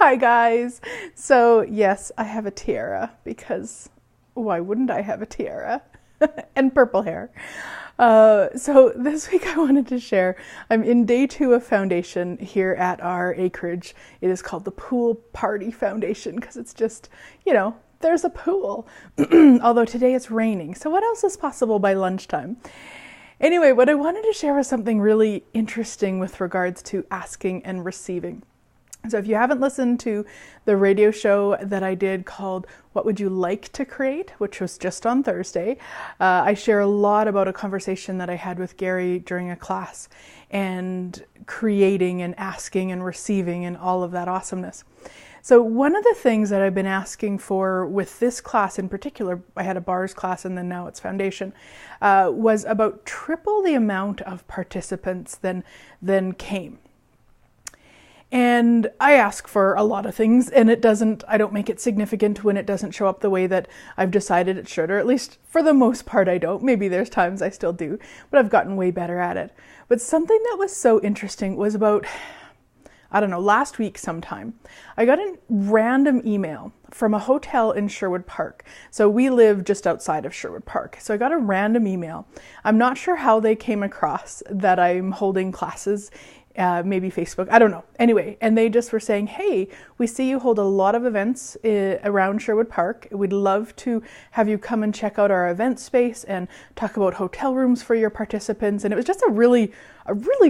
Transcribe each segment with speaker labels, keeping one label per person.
Speaker 1: Hi guys. So yes, I have a tiara because why wouldn't I have a tiara? And purple hair. So this week I wanted to share, I'm in day 2 of foundation here at our acreage. It is called the Pool Party Foundation because it's just, there's a pool. Although today it's raining. So what else is possible by lunchtime? Anyway, what I wanted to share was something really interesting with regards to asking and receiving. So if you haven't listened to the radio show that I did called What Would You Like to Create, which was just on Thursday, I share a lot about a conversation that I had with Gary during a class and creating and asking and receiving and all of that awesomeness. So one of the things that I've been asking for with this class in particular, I had a bars class and then now it's foundation, was about triple the amount of participants than came. And I ask for a lot of things and I don't make it significant when it doesn't show up the way that I've decided it should, or at least for the most part I don't. Maybe there's times I still do, but I've gotten way better at it. But something that was so interesting was about, last week sometime, I got a random email from a hotel in Sherwood Park. So we live just outside of Sherwood Park. So I got a random email. I'm not sure how they came across that I'm holding classes, maybe Facebook, I don't know. Anyway, and they just were saying, hey, we see you hold a lot of events around Sherwood Park. We'd love to have you come and check out our event space and talk about hotel rooms for your participants. And it was just a really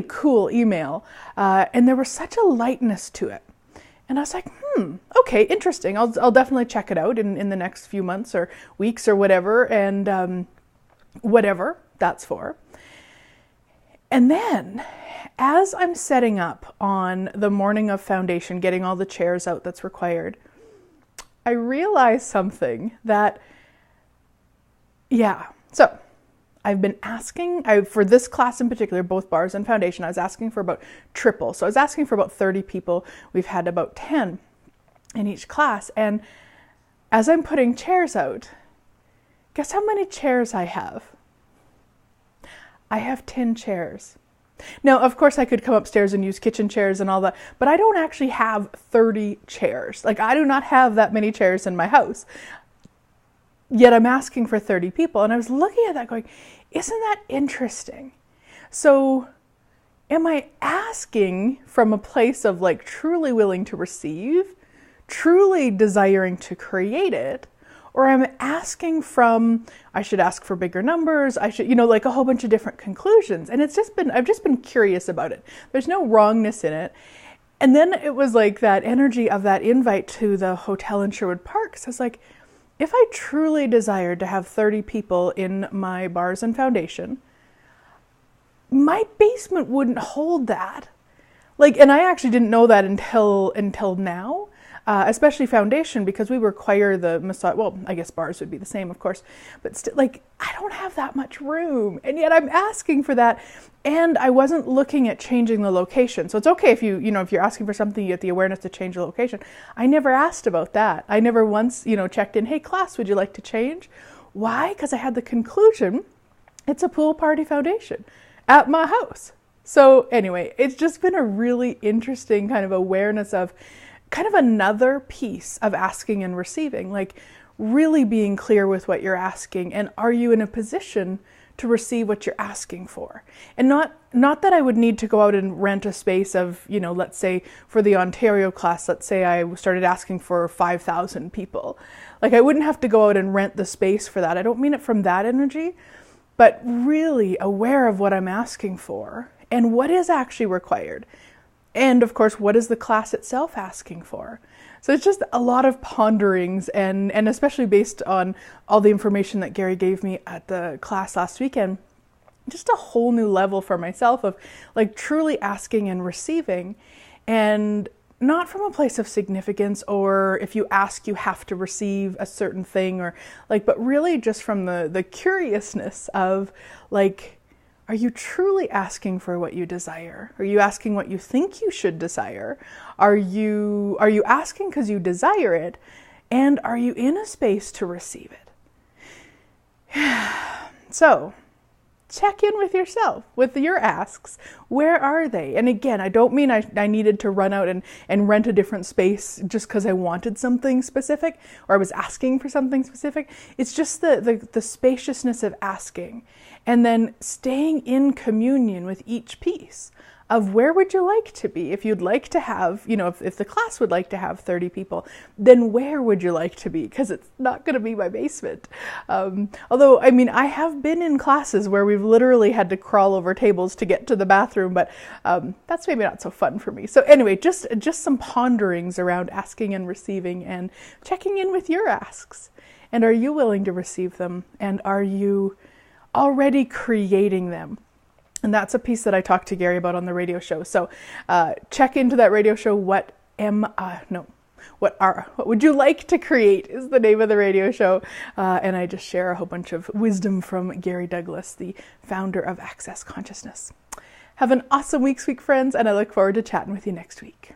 Speaker 1: cool email. And there was such a lightness to it. And I was like, okay, interesting. I'll definitely check it out in the next few months or weeks or whatever. And whatever that's for. And then as I'm setting up on the morning of foundation, getting all the chairs out that's required, I realized something that, so I've been asking, for this class in particular, both bars and foundation, I was asking for about triple. So I was asking for about 30 people. We've had about 10 in each class. And as I'm putting chairs out, guess how many chairs I have? I have 10 chairs. Now, of course, I could come upstairs and use kitchen chairs and all that, but I don't actually have 30 chairs. Like, I do not have that many chairs in my house. Yet I'm asking for 30 people. And I was looking at that going, isn't that interesting? So am I asking from a place of like truly willing to receive, truly desiring to create it? Or I'm asking from, I should ask for bigger numbers, I should, like a whole bunch of different conclusions. And I've just been curious about it. There's no wrongness in it. And then it was like that energy of that invite to the hotel in Sherwood Park. So I was like, if I truly desired to have 30 people in my bars and foundation, my basement wouldn't hold that. And I actually didn't know that until now. Especially foundation, because we require the massage. Well, I guess bars would be the same, of course, but still, I don't have that much room, and yet I'm asking for that, and I wasn't looking at changing the location. So it's okay if if you're asking for something, you get the awareness to change the location. I never asked about that. I never once, checked in. Hey, class, would you like to change? Why? Because I had the conclusion, it's a pool party foundation at my house. So anyway, it's just been a really interesting kind of awareness of kind of another piece of asking and receiving, really being clear with what you're asking, and are you in a position to receive what you're asking for? And not that I would need to go out and rent a space of, let's say for the Ontario class, let's say I started asking for 5,000 people. I wouldn't have to go out and rent the space for that. I don't mean it from that energy, but really aware of what I'm asking for and what is actually required. And of course, what is the class itself asking for? So it's just a lot of ponderings, and especially based on all the information that Gary gave me at the class last weekend, just a whole new level for myself of truly asking and receiving, and not from a place of significance, or if you ask, you have to receive a certain thing, or but really just from the curiousness of are you truly asking for what you desire? Are you asking what you think you should desire? Are you asking because you desire it? And are you in a space to receive it? So check in with yourself, with your asks. Where are they? And again, I don't mean I needed to run out and rent a different space just because I wanted something specific or I was asking for something specific. It's just the spaciousness of asking and then staying in communion with each piece of where would you like to be? If you'd like to have, if the class would like to have 30 people, then where would you like to be? Because it's not going to be my basement. Although, I have been in classes where we've literally had to crawl over tables to get to the bathroom, but that's maybe not so fun for me. So anyway, just some ponderings around asking and receiving and checking in with your asks. And are you willing to receive them? And are you already creating them? And that's a piece that I talked to Gary about on the radio show. So check into that radio show. What would you like to create is the name of the radio show. And I just share a whole bunch of wisdom from Gary Douglas, the founder of Access Consciousness. Have an awesome week, sweet friends, and I look forward to chatting with you next week.